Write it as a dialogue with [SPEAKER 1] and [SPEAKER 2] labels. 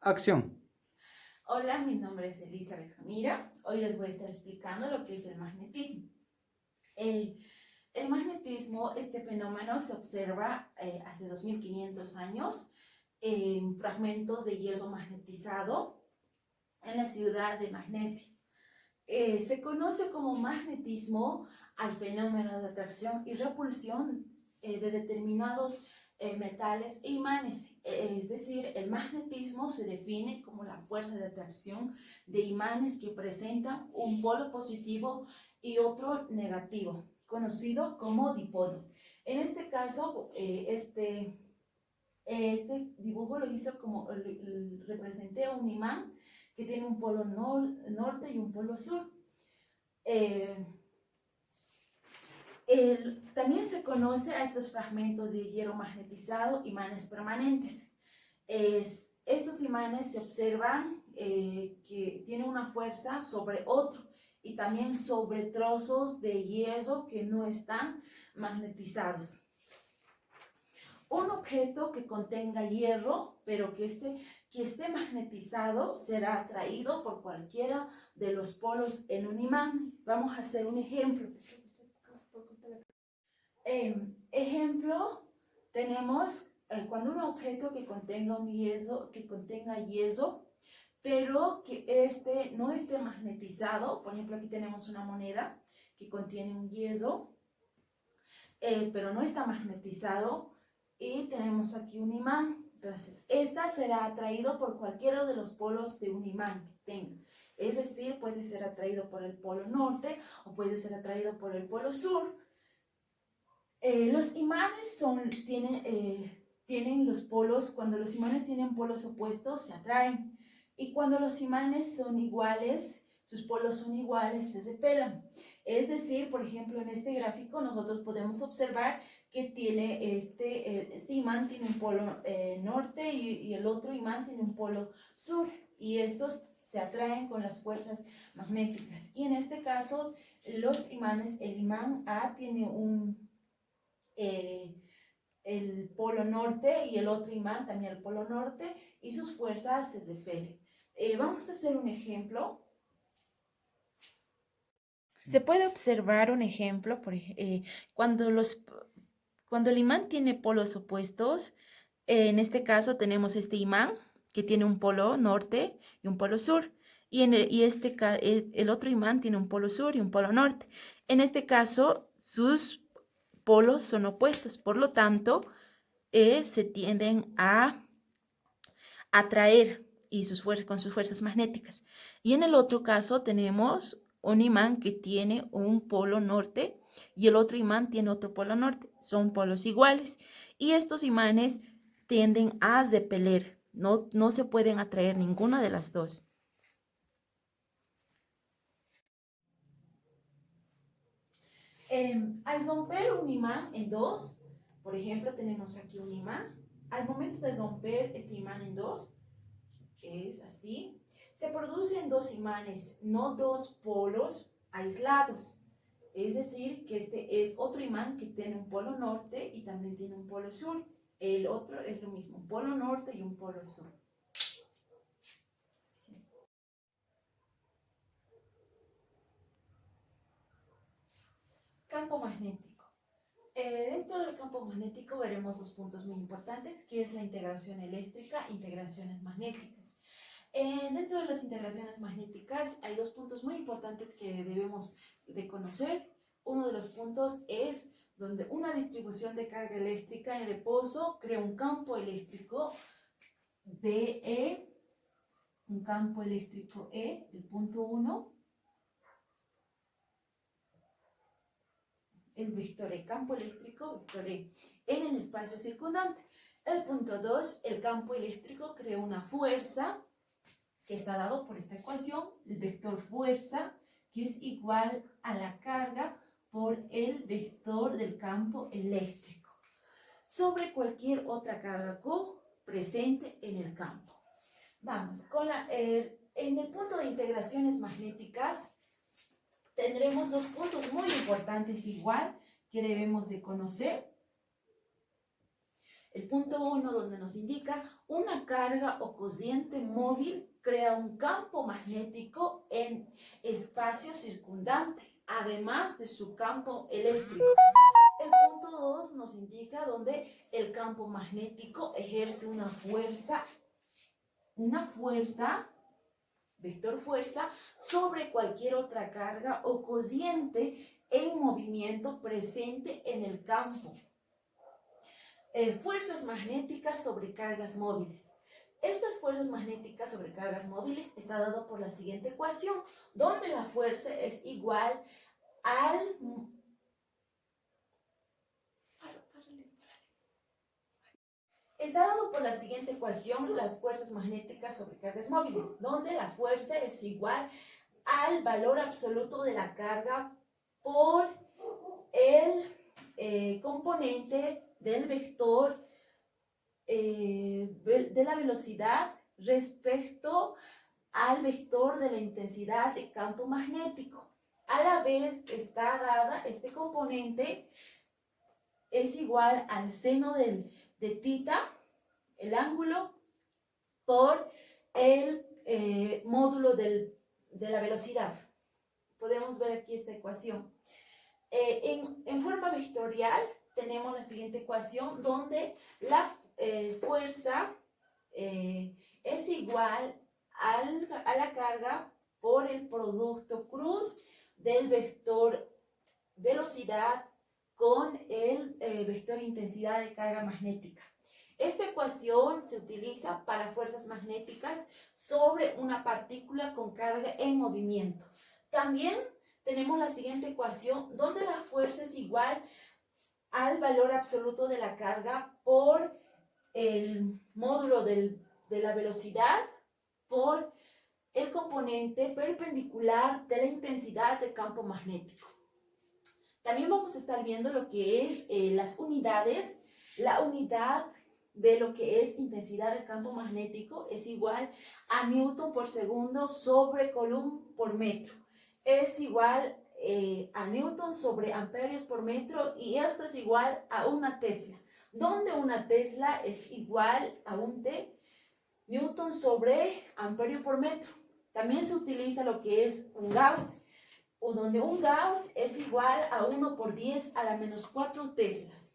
[SPEAKER 1] Acción.
[SPEAKER 2] Hola, mi nombre es Elizabeth Jamira. Hoy les voy a estar explicando lo que es el magnetismo. El magnetismo, este fenómeno se observa hace 2500 años en fragmentos de hierro magnetizado en la ciudad de Magnesia. Se conoce como magnetismo al fenómeno de atracción y repulsión de determinados metales e imanes. Es decir, el magnetismo se define como la fuerza de atracción de imanes que presentan un polo positivo y otro negativo, conocido como dipolos. En este caso, este dibujo lo hizo como representé a un imán que tiene un polo norte y un polo sur. También se conoce a estos fragmentos de hierro magnetizado imanes permanentes. Estos imanes se observan que tienen una fuerza sobre otro y también sobre trozos de hierro que no están magnetizados. Un objeto que contenga hierro, pero que esté magnetizado, será atraído por cualquiera de los polos en un imán. Vamos a hacer un ejemplo. Ejemplo, tenemos cuando un objeto que contenga hierro, pero que este no esté magnetizado. Por ejemplo, aquí tenemos una moneda que contiene un hierro, pero no está magnetizado, y tenemos aquí un imán. Entonces, esta será atraído por cualquiera de los polos de un imán que tenga. Es decir, puede ser atraído por el polo norte o puede ser atraído por el polo sur. Los imanes tienen los polos. Cuando los imanes tienen polos opuestos, se atraen. Y cuando los imanes son iguales, sus polos son iguales, se repelan. Es decir, por ejemplo, en este gráfico nosotros podemos observar que tiene este imán tiene un polo norte y el otro imán tiene un polo sur. Y estos se atraen con las fuerzas magnéticas. Y en este caso, los imanes, el imán A tiene el polo norte y el otro imán también el polo norte, y sus fuerzas se repelen. Vamos a hacer un ejemplo. Se puede observar un ejemplo cuando el imán tiene polos opuestos. En este caso tenemos este imán que tiene un polo norte y un polo sur, y el otro imán tiene un polo sur y un polo norte. En este caso sus polos son opuestos, por lo tanto se tienden a atraer con sus fuerzas magnéticas. Y en el otro caso tenemos un imán que tiene un polo norte y el otro imán tiene otro polo norte. Son polos iguales y estos imanes tienden a repeler. No se pueden atraer ninguna de las dos. Al romper un imán en dos, por ejemplo, tenemos aquí un imán. Al momento de romper este imán en dos, que es así, se producen dos imanes, no dos polos aislados. Es decir, que este es otro imán que tiene un polo norte y también tiene un polo sur. El otro es lo mismo, un polo norte y un polo sur. Campo magnético. Dentro del campo magnético veremos dos puntos muy importantes, que es la integración eléctrica e integraciones magnéticas. Dentro de las integraciones magnéticas hay dos puntos muy importantes que debemos de conocer. Uno de los puntos es donde una distribución de carga eléctrica en reposo crea un campo eléctrico BE, un campo eléctrico E, el punto 1, el vector E, campo eléctrico, vector E, en el espacio circundante. El punto 2, el campo eléctrico crea una fuerza que está dado por esta ecuación, el vector fuerza, que es igual a la carga por el vector del campo eléctrico, sobre cualquier otra carga Q presente en el campo. Vamos, en el punto de integraciones magnéticas tendremos dos puntos muy importantes igual que debemos de conocer. El punto 1, donde nos indica una carga o corriente móvil crea un campo magnético en espacio circundante, además de su campo eléctrico. El punto 2 nos indica donde el campo magnético ejerce una fuerza, vector fuerza, sobre cualquier otra carga o corriente en movimiento presente en el campo. Fuerzas magnéticas sobre cargas móviles. Estas fuerzas magnéticas sobre cargas móviles está dado por la siguiente ecuación, donde la fuerza es igual al... Está dado por la siguiente ecuación, las fuerzas magnéticas sobre cargas móviles, donde la fuerza es igual al valor absoluto de la carga por el componente del vector de la velocidad respecto al vector de la intensidad de campo magnético. A la vez está dada, este componente es igual al seno de tita, el ángulo, por el módulo de la velocidad. Podemos ver aquí esta ecuación. En forma vectorial tenemos la siguiente ecuación donde la fuerza es igual a la carga por el producto cruz del vector velocidad con el vector intensidad de carga magnética. Esta ecuación se utiliza para fuerzas magnéticas sobre una partícula con carga en movimiento. También tenemos la siguiente ecuación donde la fuerza es igual al valor absoluto de la carga por el módulo de la velocidad por el componente perpendicular de la intensidad de campo magnético. También vamos a estar viendo lo que es las unidades. La unidad de lo que es intensidad de campo magnético es igual a Newton por segundo sobre Coulomb por metro. Es igual a Newton sobre amperios por metro y esto es igual a una Tesla, donde una Tesla es igual a un Newton sobre amperio por metro. También se utiliza lo que es un Gauss, o donde un Gauss es igual a 1 por 10 a la menos 4 Teslas.